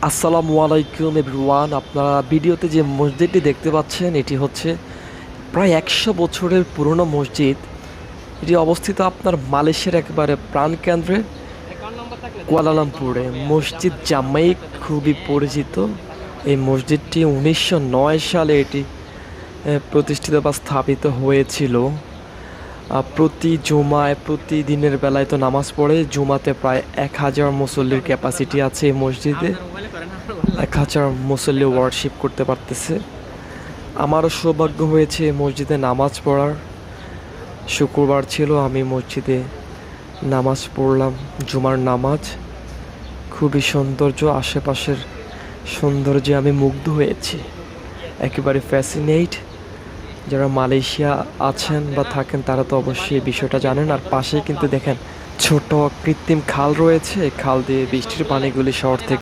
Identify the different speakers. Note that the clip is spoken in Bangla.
Speaker 1: আসসালামু আলাইকুম এভরিওয়ান। আপনারা ভিডিওতে যে মসজিদটি দেখতে পাচ্ছেন এটি হচ্ছে প্রায় 100 বছরের পুরনো মসজিদ। এটি অবস্থিত আপনার মালয়েশিয়ার একেবারে প্রাণকেন্দ্রে কুয়ালালামপুরে। মসজিদ জামাই খুবই পরিচিত। এই মসজিদটি 1909 সালে এটি প্রতিষ্ঠিত বা স্থাপিত হয়েছিল। প্রতি জুমায় প্রতিদিনের বেলায় তো নামাজ পড়ে। জুমাতে প্রায় 1000 মুসল্লির ক্যাপাসিটি আছে এই মসজিদে। 1000 মুসল্লি ওয়ার্শিপ করতে পারতেছে। আমারও সৌভাগ্য হয়েছে এই মসজিদে নামাজ পড়ার। শুক্রবার ছিল, আমি মসজিদে নামাজ পড়লাম, জুমার নামাজ। খুবই সৌন্দর্য, আশেপাশের সৌন্দর্যে আমি মুগ্ধ হয়েছি, একেবারে ফ্যাসিনেট। যারা মালয়েশিয়া আছেন বা থাকেন তারা তো অবশ্যই এই বিষয়টা জানেন। আর পাশেই কিন্তু দেখেন ছোট কৃত্রিম খাল রয়েছে। এই খাল দিয়ে বৃষ্টির পানিগুলি শহর থেকে